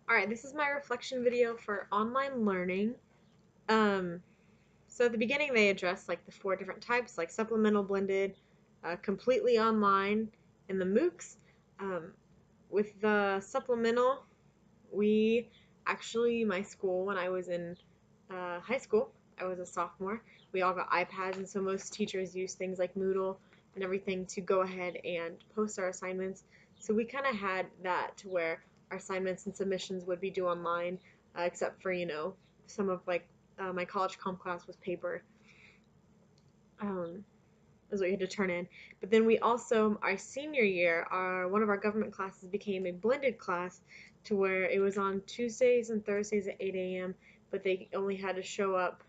Alright, this is my reflection video for online learning. Um, so at the beginning they address like the four different types, like supplemental, blended, completely online, and the MOOCs. Um, with the supplemental, we actually, my school, when I was in high school, I was a sophomore, we all got iPads, and so most teachers use things like Moodle and everything to go ahead and post our assignments. So we kind of had that to where our assignments and submissions would be due online, except for, some of like my college comp class was paper. Is what you had to turn in. But then we also, our senior year, one of our government classes became a blended class to where it was on Tuesdays and Thursdays at 8 a.m., but they only had to show up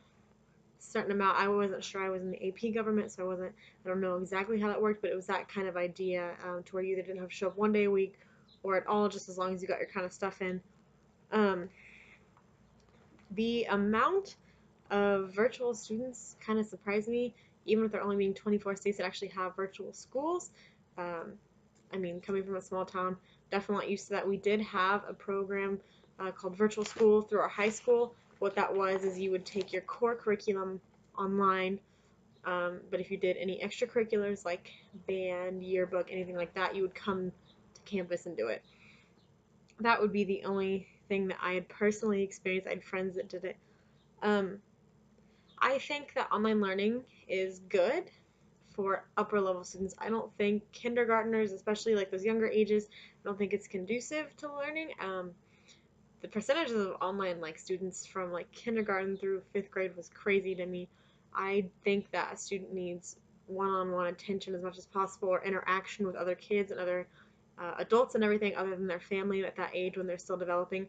a certain amount. I wasn't sure. I was in the AP government, so I don't know exactly how that worked, but it was that kind of idea, to where you either didn't have to show up one day a week or at all, just as long as you got your kind of stuff in. Um, the amount of virtual students kind of surprised me, even if there only being 24 states that actually have virtual schools. Um, I mean, coming from a small town, definitely not used to that. We did have a program called Virtual School through our high school. What that was is you would take your core curriculum online, but if you did any extracurriculars like band, yearbook, anything like that, you would come to campus and do it. That would be the only thing that I had personally experienced. I had friends that did it. Um, I think that online learning is good for upper level students. I don't think kindergartners, especially like those younger ages, I don't think it's conducive to learning. The percentages of online like students from like kindergarten through fifth grade was crazy to me. I think that a student needs one-on-one attention as much as possible, or interaction with other kids and other adults and everything other than their family at that age when they're still developing.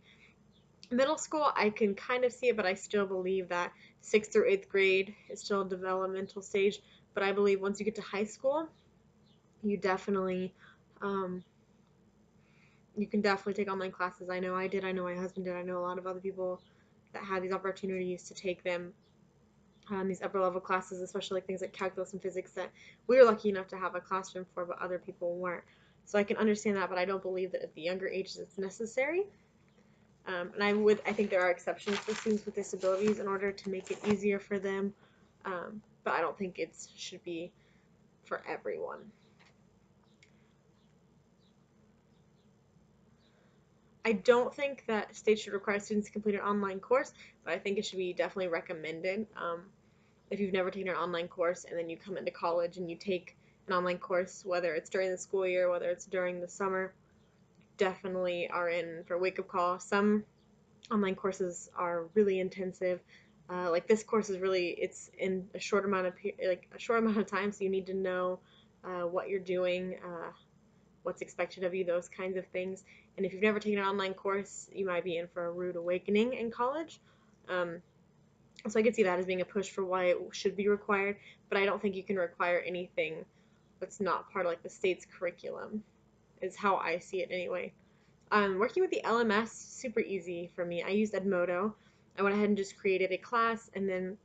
Middle school, I can kind of see it, but I still believe that sixth through eighth grade is still a developmental stage. But I believe once you get to high school, you definitely, um, you can definitely take online classes. I know I did. I know my husband did. I know a lot of other people that had these opportunities to take them, these upper level classes, especially like things like calculus and physics that we were lucky enough to have a classroom for, but other people weren't. So I can understand that, but I don't believe that at the younger ages it's necessary. And I think there are exceptions for students with disabilities in order to make it easier for them, but I don't think it should be for everyone. I don't think that states should require students to complete an online course, but I think it should be definitely recommended. If you've never taken an online course and then you come into college and you take an online course, whether it's during the school year, whether it's during the summer, definitely are in for a wake up call. Some online courses are really intensive. Like this course is really, it's in a short amount of a short amount of time, so you need to know what you're doing, what's expected of you, those kinds of things. And if you've never taken an online course, you might be in for a rude awakening in college. Um, so I could see that as being a push for why it should be required, but I don't think you can require anything that's not part of like the state's curriculum, is how I see it anyway. Working with the LMS, super easy for me. I used Edmodo. I went ahead and just created a class, and then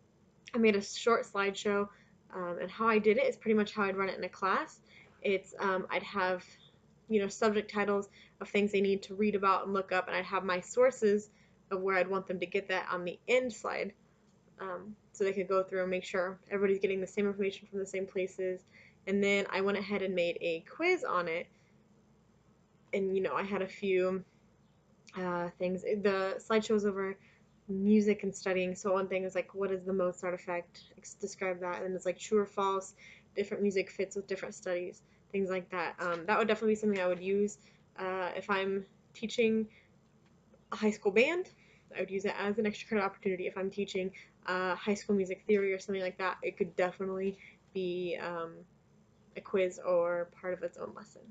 I made a short slideshow. And how I did it is pretty much how I'd run it in a class. I'd have, subject titles of things they need to read about and look up, and I'd have my sources of where I'd want them to get that on the end slide, so they could go through and make sure everybody's getting the same information from the same places. And then I went ahead and made a quiz on it, and I had a few things. The slideshow's over music and studying. So one thing is like, what is the Mozart effect? Describe that. And then it's like true or false. Different music fits with different studies. Things like that. That would definitely be something I would use if I'm teaching a high school band. I would use it as an extra credit opportunity. If I'm teaching high school music theory or something like that, it could definitely be a quiz or part of its own lesson.